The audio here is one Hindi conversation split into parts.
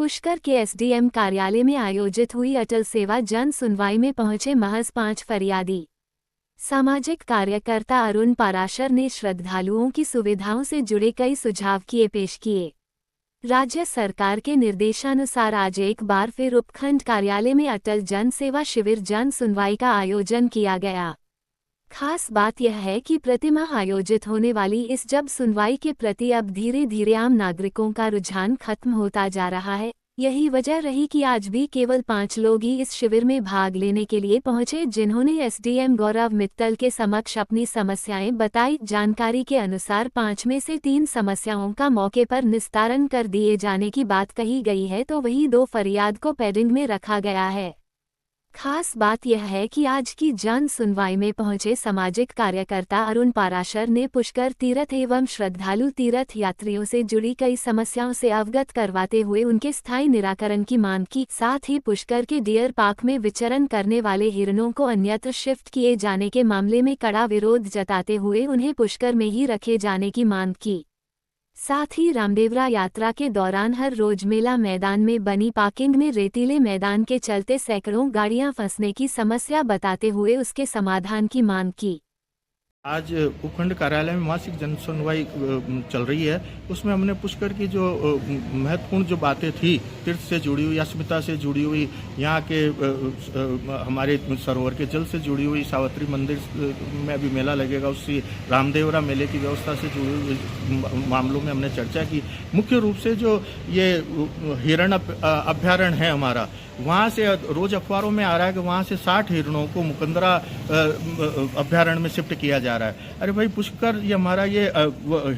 पुष्कर के एसडीएम कार्यालय में आयोजित हुई अटल सेवा जन सुनवाई में पहुंचे महज 5 फरियादी। सामाजिक कार्यकर्ता अरुण पाराशर ने श्रद्धालुओं की सुविधाओं से जुड़े कई सुझाव पेश किए। राज्य सरकार के निर्देशानुसार आज एक बार फिर उपखंड कार्यालय में अटल जन सेवा शिविर जन सुनवाई का आयोजन किया गया। खास बात यह है कि प्रतिमाह आयोजित होने वाली इस जब सुनवाई के प्रति अब धीरे धीरे आम नागरिकों का रुझान खत्म होता जा रहा है। यही वजह रही कि आज भी केवल 5 लोग ही इस शिविर में भाग लेने के लिए पहुंचे, जिन्होंने एसडीएम गौरव मित्तल के समक्ष अपनी समस्याएं बताई। जानकारी के अनुसार 5 में से 3 समस्याओं का मौके पर निस्तारण कर दिए जाने की बात कही गई है, तो वहीं 2 फरियाद को पेंडिंग में रखा गया है। खास बात यह है कि आज की जन सुनवाई में पहुंचे सामाजिक कार्यकर्ता अरुण पाराशर ने पुष्कर तीर्थ एवं श्रद्धालु तीर्थ यात्रियों से जुड़ी कई समस्याओं से अवगत करवाते हुए उनके स्थायी निराकरण की मांग की। साथ ही पुष्कर के डियर पार्क में विचरण करने वाले हिरणों को अन्यत्र शिफ्ट किए जाने के मामले में कड़ा विरोध जताते हुए उन्हें पुष्कर में ही रखे जाने की मांग की। साथ ही रामदेवरा यात्रा के दौरान हर रोज मेला मैदान में बनी पार्किंग में रेतीले मैदान के चलते सैकड़ों गाड़ियां फंसने की समस्या बताते हुए उसके समाधान की मांग की। आज उपखंड कार्यालय में मासिक जन सुनवाई चल रही है। उसमें हमने पुष्कर की जो महत्वपूर्ण जो बातें थी, तीर्थ से जुड़ी हुई, अस्मिता से जुड़ी हुई, यहाँ के हमारे सरोवर के जल से जुड़ी हुई, सावित्री मंदिर में अभी मेला लगेगा, उससे रामदेवरा मेले की व्यवस्था से जुड़ी हुई मामलों में हमने चर्चा की। मुख्य रूप से जो ये हिरण अभ्यारण्य है हमारा, वहाँ से रोज अखबारों में आ रहा है कि वहाँ से 60 हिरणों को मुकंदरा अभ्यारण्य में शिफ्ट किया जा रहा है। अरे भाई, पुष्कर ये हमारा ये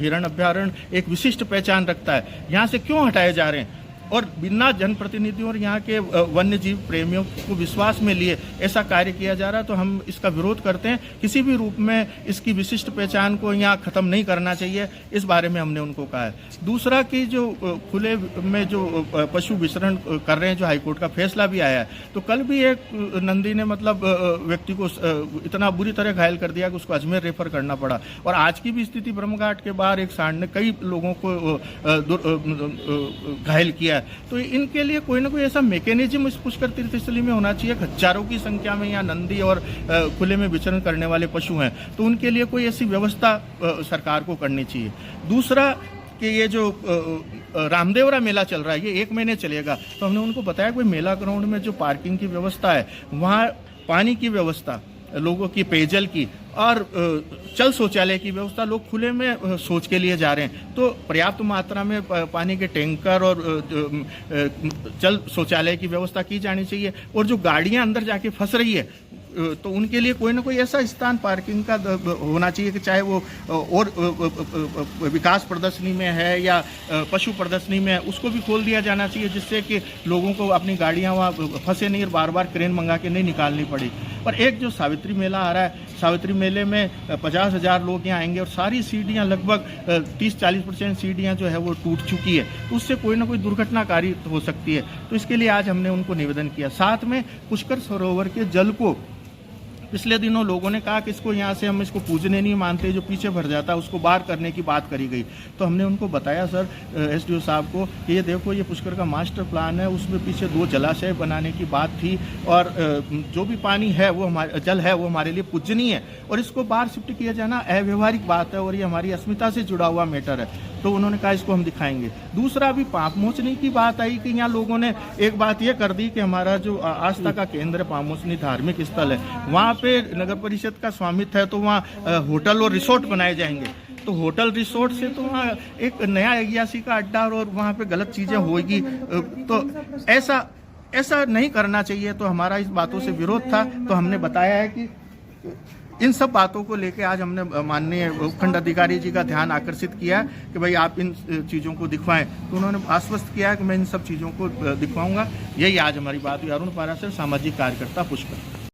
हिरण अभ्यारण्य एक विशिष्ट पहचान रखता है, यहाँ से क्यों हटाए जा रहे हैं? और बिना जनप्रतिनिधियों और यहाँ के वन्य जीव प्रेमियों को विश्वास में लिए ऐसा कार्य किया जा रहा है, तो हम इसका विरोध करते हैं। किसी भी रूप में इसकी विशिष्ट पहचान को यहाँ खत्म नहीं करना चाहिए, इस बारे में हमने उनको कहा है। दूसरा कि जो खुले में जो पशु विचरण कर रहे हैं, जो हाईकोर्ट का फैसला भी आया है, तो कल भी एक नंदी ने मतलब व्यक्ति को इतना बुरी तरह घायल कर दिया कि उसको अजमेर रेफर करना पड़ा। और आज की भी स्थिति ब्रह्मघाट के बाहर एक सांड ने कई लोगों को घायल किया। तो इनके लिए कोई ना कोई ऐसा मैकेनिज्म इस पुष्कर तीर्थस्थली में होना चाहिए। हजारों की संख्या में यहाँ नंदी और खुले में विचरण करने वाले पशु हैं, तो उनके लिए कोई ऐसी व्यवस्था सरकार को करनी चाहिए। दूसरा कि ये जो रामदेवरा मेला चल रहा है, ये 1 महीने चलेगा, तो हमने उनको बताया कि मेला ग्राउंड में जो पार्किंग की व्यवस्था है, वहाँ पानी की व्यवस्था, लोगों की पेयजल की और चल शौचालय की व्यवस्था, लोग खुले में शौच के लिए जा रहे हैं, तो पर्याप्त मात्रा में पानी के टैंकर और चल शौचालय की व्यवस्था की जानी चाहिए। और जो गाड़ियां अंदर जाके फंस रही है, तो उनके लिए कोई ना कोई ऐसा स्थान पार्किंग का होना चाहिए कि चाहे वो और विकास प्रदर्शनी में है या पशु प्रदर्शनी में है, उसको भी खोल दिया जाना चाहिए, जिससे कि लोगों को अपनी गाड़ियां वहाँ फंसे नहीं और बार बार क्रेन मंगा के नहीं निकालनी पड़ी। पर एक जो सावित्री मेला आ रहा है, सावित्री मेले में 50,000 लोग यहाँ आएंगे और सारी सीढ़ियाँ लगभग 30-40% सीढ़ियाँ जो है वो टूट चुकी है, उससे कोई ना कोई दुर्घटनाकारी हो सकती है। तो इसके लिए आज हमने उनको निवेदन किया। साथ में पुष्कर सरोवर के जल को पिछले दिनों लोगों ने कहा कि इसको यहाँ से हम इसको पूजने नहीं मानते, जो पीछे भर जाता है उसको बाहर करने की बात करी गई। तो हमने उनको बताया सर, एसडीओ साहब को, कि ये देखो ये पुष्कर का मास्टर प्लान है, उसमें पीछे 2 जलाशय बनाने की बात थी और जो भी पानी है वो हमारे जल है वो हमारे लिए पूजनीय है, और इसको बाहर शिफ्ट किया जाना अव्यवहारिक बात है और ये हमारी अस्मिता से जुड़ा हुआ मैटर है। तो उन्होंने कहा इसको हम दिखाएंगे। दूसरा भी पापमोचनी की बात आई कि यहाँ लोगों ने एक बात ये कर दी कि हमारा जो आस्था का केंद्र पापमोचनी धार्मिक स्थल है, वहाँ पे नगर परिषद का स्वामित्व है, तो वहाँ होटल और रिसोर्ट बनाए जाएंगे। तो होटल रिसोर्ट से तो वहाँ एक नया अयासी का अड्डा और वहाँ पे गलत चीजें होगी, तो ऐसा नहीं करना चाहिए। तो हमारा इस बातों से विरोध था। तो हमने बताया है कि इन सब बातों को लेकर आज हमने माननीय उपखंड अधिकारी जी का ध्यान आकर्षित किया कि भाई आप इन चीज़ों को दिखवाएं। तो उन्होंने आश्वस्त किया कि मैं इन सब चीज़ों को दिखवाऊंगा। यही आज हमारी बात हुई। अरुण पाराशर, सामाजिक कार्यकर्ता, पुष्कर।